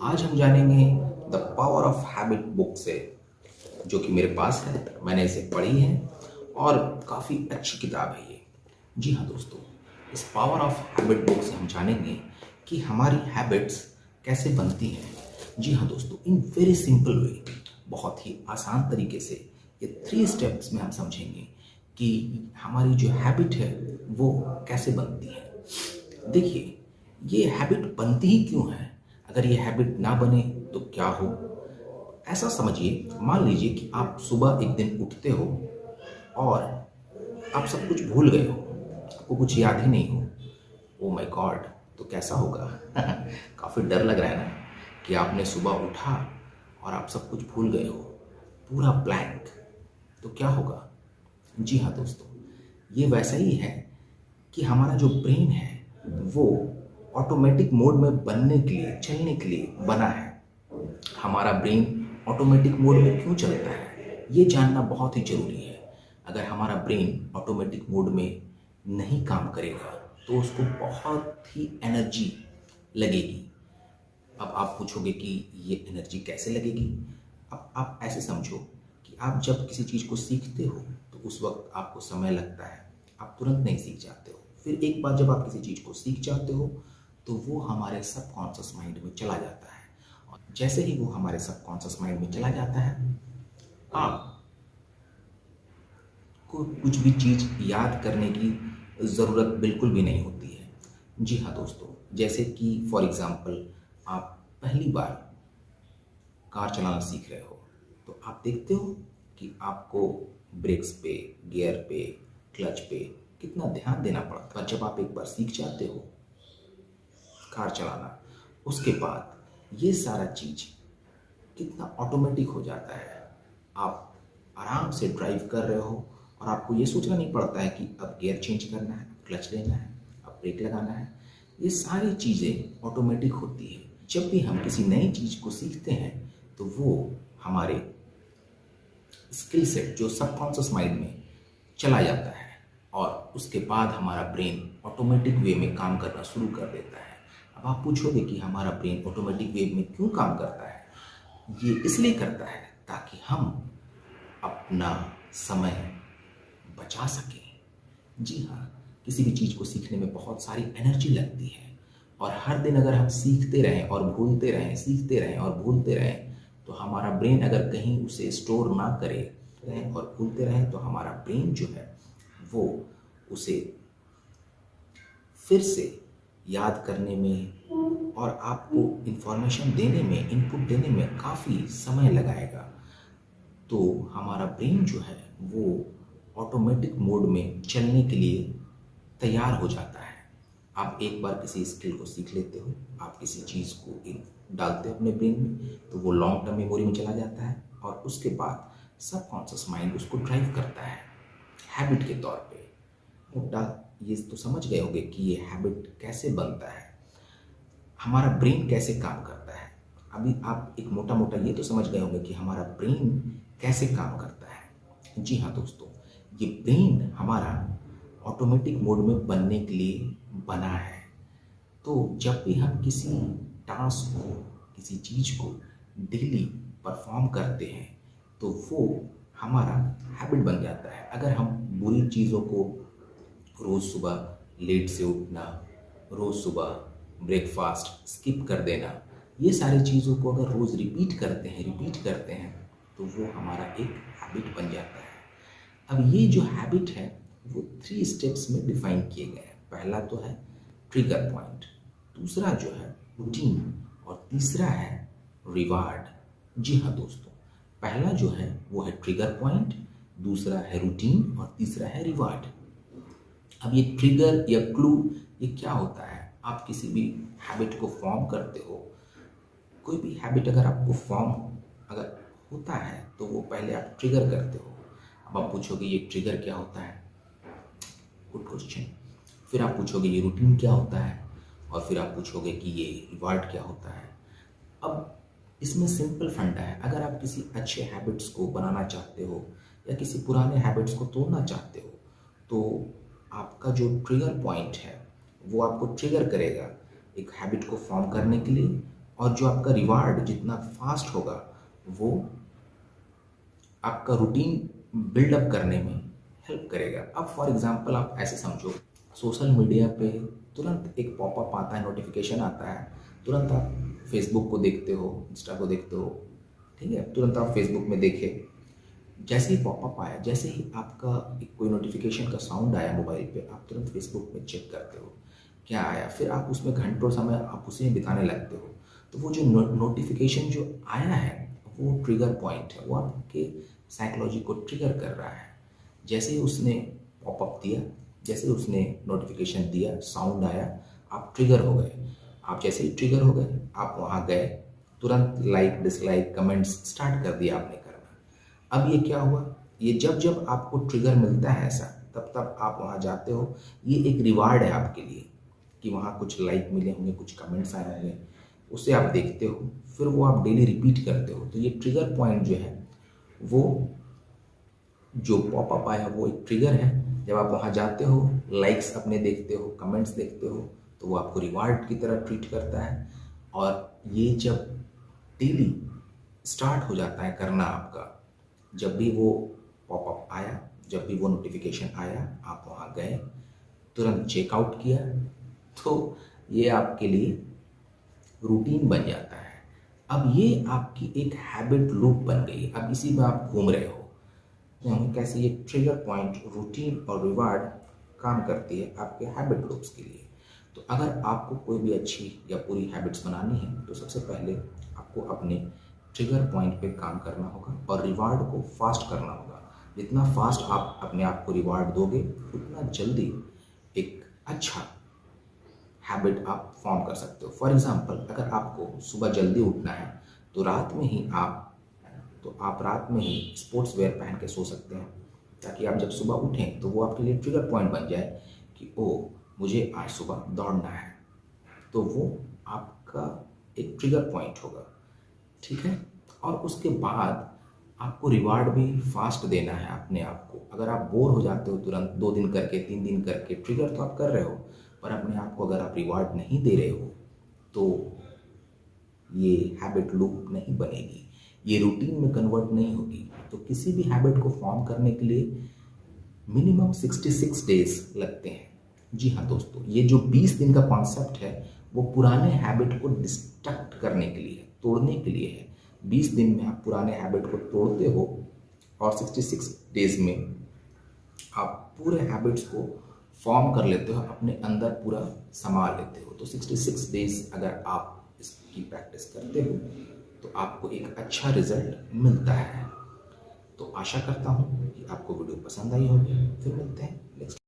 आज हम जानेंगे the power of habit book से, जो कि मेरे पास है। मैंने इसे पढ़ी है और काफ़ी अच्छी किताब है ये। जी हाँ दोस्तों, इस पावर ऑफ हैबिट बुक से हम जानेंगे कि हमारी हैबिट्स कैसे बनती हैं। जी हाँ दोस्तों, इन वेरी सिंपल वे, बहुत ही आसान तरीके से ये 3 स्टेप्स में हम समझेंगे कि हमारी जो हैबिट है वो कैसे बनती है। देखिए, ये हैबिट बनती ही क्यों है? अगर ये हैबिट ना बने तो क्या हो? ऐसा समझिए, मान लीजिए कि आप सुबह एक दिन उठते हो और आप सब कुछ भूल गए हो, आपको कुछ याद ही नहीं हो। Oh my God! तो कैसा होगा? काफ़ी डर लग रहा है ना कि आपने सुबह उठा और आप सब कुछ भूल गए हो, पूरा ब्लैंक। तो क्या होगा? जी हाँ दोस्तों, ये वैसा ही है कि हमारा जो ब्रेन है वो ऑटोमेटिक मोड में बनने के लिए, चलने के लिए बना है। हमारा ब्रेन ऑटोमेटिक मोड में क्यों चलता है, ये जानना बहुत ही ज़रूरी है। अगर हमारा ब्रेन ऑटोमेटिक मोड में नहीं काम करेगा तो उसको बहुत ही एनर्जी लगेगी। अब आप पूछोगे कि ये एनर्जी कैसे लगेगी? अब आप ऐसे समझो कि आप जब किसी चीज़ को सीखते हो तो उस वक्त आपको समय लगता है, आप तुरंत नहीं सीख जाते हो। फिर एक बार जब आप किसी चीज़ को सीख जाते हो तो वो हमारे सबकॉन्शियस माइंड में चला जाता है, और जैसे ही वो हमारे सबकॉन्शियस माइंड में चला जाता है, आपको कुछ भी चीज़ याद करने की ज़रूरत बिल्कुल भी नहीं होती है। जी हाँ दोस्तों, जैसे कि फॉर एग्ज़ाम्पल, आप पहली बार कार चलाना सीख रहे हो तो आप देखते हो कि आपको ब्रेक्स पे, गियर पे, क्लच पे कितना ध्यान देना पड़ता है। पर जब आप एक बार सीख जाते हो कार चलाना, उसके बाद ये सारा चीज़ कितना ऑटोमेटिक हो जाता है। आप आराम से ड्राइव कर रहे हो और आपको ये सोचना नहीं पड़ता है कि अब गियर चेंज करना है, क्लच लेना है, अब ब्रेक लगाना है। ये सारी चीज़ें ऑटोमेटिक होती है। जब भी हम किसी नई चीज़ को सीखते हैं तो वो हमारे स्किल सेट, जो सबकॉन्शियस माइंड में चला जाता है, और उसके बाद हमारा ब्रेन ऑटोमेटिक वे में काम करना शुरू कर देता है। अब आप पूछोगे कि हमारा ब्रेन ऑटोमेटिक वे में क्यों काम करता है? ये इसलिए करता है ताकि हम अपना समय बचा सकें। जी हाँ, किसी भी चीज़ को सीखने में बहुत सारी एनर्जी लगती है, और हर दिन अगर हम सीखते रहें और भूलते रहें, सीखते रहें और भूलते रहें, तो हमारा ब्रेन अगर कहीं उसे स्टोर ना करे रहें और भूलते रहें तो हमारा ब्रेन जो है वो उसे फिर से याद करने में और आपको इन्फॉर्मेशन देने में, इनपुट देने में काफ़ी समय लगाएगा। तो हमारा ब्रेन जो है वो ऑटोमेटिक मोड में चलने के लिए तैयार हो जाता है। आप एक बार किसी स्किल को सीख लेते हो, आप किसी चीज़ को डालते हो अपने ब्रेन में, तो वो लॉन्ग टर्म मेमोरी में चला जाता है, और उसके बाद सबकॉन्शियस माइंड उसको ड्राइव करता है हैबिट के तौर पे। मुद्दा ये तो समझ गए होंगे कि ये हैबिट कैसे बनता है, हमारा ब्रेन कैसे काम करता है। अभी आप एक मोटा मोटा ये तो समझ गए होंगे कि हमारा ब्रेन कैसे काम करता है। जी हाँ दोस्तों, ये ब्रेन हमारा ऑटोमेटिक मोड में बनने के लिए बना है। तो जब भी हम किसी टास्क को, किसी चीज़ को डेली परफॉर्म करते हैं तो वो हमारा हैबिट बन जाता है। अगर हम बुरी चीज़ों को, रोज़ सुबह लेट से उठना, रोज़ सुबह ब्रेकफास्ट स्किप कर देना, ये सारी चीज़ों को अगर रोज़ रिपीट करते हैं तो वो हमारा एक हैबिट बन जाता है। अब ये जो हैबिट है वो 3 स्टेप्स में डिफाइन किए गए हैं। पहला तो है ट्रिगर पॉइंट, दूसरा जो है रूटीन, और तीसरा है रिवार्ड। जी हाँ दोस्तों, पहला जो है वो है ट्रिगर पॉइंट, दूसरा है रूटीन, और तीसरा है रिवार्ड। अब ये ट्रिगर या क्लू ये क्या होता है? आप किसी भी हैबिट को फॉर्म करते हो, कोई भी हैबिट अगर आपको फॉर्म अगर होता है तो वो पहले आप ट्रिगर करते हो। अब आप पूछोगे ये ट्रिगर क्या होता है? Good question. फिर आप पूछोगे ये रूटीन क्या होता है, और फिर आप पूछोगे कि ये रिवार्ड क्या होता है। अब इसमें सिंपल फंडा है। अगर आप किसी अच्छे हैबिट्स को बनाना चाहते हो या किसी पुराने हैबिट्स को तोड़ना चाहते हो तो आपका जो ट्रिगर पॉइंट है वो आपको ट्रिगर करेगा एक हैबिट को फॉर्म करने के लिए, और जो आपका रिवार्ड जितना फास्ट होगा वो आपका रूटीन बिल्डअप करने में हेल्प करेगा। अब फॉर एग्जांपल आप ऐसे समझो, सोशल मीडिया पे तुरंत एक पॉपअप आता है, नोटिफिकेशन आता है, तुरंत आप फेसबुक को देखते हो, इंस्टा को देखते हो, ठीक है, तुरंत आप फेसबुक में देखे, जैसे ही पॉपअप आया, जैसे ही आपका एक कोई नोटिफिकेशन का साउंड आया मोबाइल पे, आप तुरंत फेसबुक में चेक करते हो क्या आया, फिर आप उसमें घंटों समय आप उसी में बिताने लगते हो। तो वो जो नोटिफिकेशन जो आया है वो ट्रिगर पॉइंट है, वो आपके साइकोलॉजी को ट्रिगर कर रहा है। जैसे ही उसने पॉपअप दिया, जैसे ही उसने नोटिफिकेशन दिया, साउंड आया, आप ट्रिगर हो गए। आप जैसे ही ट्रिगर हो गए, आप वहाँ गए, तुरंत लाइक डिसलाइक कमेंट्स स्टार्ट कर दिया आपने करना। अब ये क्या हुआ, ये जब जब आपको ट्रिगर मिलता है ऐसा, तब तब आप वहाँ जाते हो। ये एक रिवार्ड है आपके लिए कि वहाँ कुछ लाइक मिले होंगे, कुछ कमेंट्स आए होंगे, उसे आप देखते हो, फिर वो आप डेली रिपीट करते हो। तो ये ट्रिगर पॉइंट जो है, वो जो पॉपअप आया वो एक ट्रिगर है। जब आप वहाँ जाते हो, लाइक्स अपने देखते हो, कमेंट्स देखते हो, तो वो आपको रिवार्ड की तरह ट्रीट करता है। और ये जब डेली स्टार्ट हो जाता है करना आपका, जब भी वो पॉपअप आया, जब भी वो नोटिफिकेशन आया, आप वहाँ गए, तुरंत चेकआउट किया, तो ये आपके लिए रूटीन बन जाता है। अब ये आपकी एक हैबिट लूप बन गई, अब इसी में आप घूम रहे हो। कैसे ये ट्रिगर पॉइंट, रूटीन और रिवार्ड काम करती है आपके हैबिट लूप्स के लिए। तो अगर आपको कोई भी अच्छी या पूरी हैबिट्स बनानी है, तो सबसे पहले आपको अपने ट्रिगर पॉइंट पे काम करना होगा और रिवार्ड को फास्ट करना होगा। जितना फास्ट आप अपने आप को रिवार्ड दोगे, उतना जल्दी एक अच्छा हैबिट आप फॉर्म कर सकते हो। फॉर एग्जांपल, अगर आपको सुबह जल्दी उठना है, तो आप रात में ही स्पोर्ट्स वेयर पहन के सो सकते हैं, ताकि आप जब सुबह उठें तो वो आपके लिए ट्रिगर पॉइंट बन जाए कि ओ, मुझे आज सुबह दौड़ना है। तो वो आपका एक ट्रिगर पॉइंट होगा, ठीक है। और उसके बाद आपको रिवार्ड भी फास्ट देना है अपने आप को। अगर आप बोर हो जाते हो तुरंत 2 दिन करके, 3 दिन करके, ट्रिगर तो आप कर रहे हो, पर अपने आप को अगर आप रिवार्ड नहीं दे रहे हो, तो ये हैबिट लूप नहीं बनेगी, ये रूटीन में कन्वर्ट नहीं होगी। तो किसी भी हैबिट को फॉर्म करने के लिए मिनिमम 66 डेज लगते हैं। जी हाँ दोस्तों, ये जो 20 दिन का कॉन्सेप्ट है, वो पुराने हैबिट को डिस्ट्रक्ट करने के लिए, तोड़ने के लिए है। 20 दिन में आप पुराने हैबिट को तोड़ते हो और 66 डेज में आप पूरे हैबिट्स को फॉर्म कर लेते हो, अपने अंदर पूरा संभाल लेते हो। तो 66 डेज अगर आप इसकी प्रैक्टिस करते हो, तो आपको एक अच्छा रिजल्ट मिलता है। तो आशा करता हूँ कि आपको वीडियो पसंद आई होगी। फिर मिलते हैं नेक्स्ट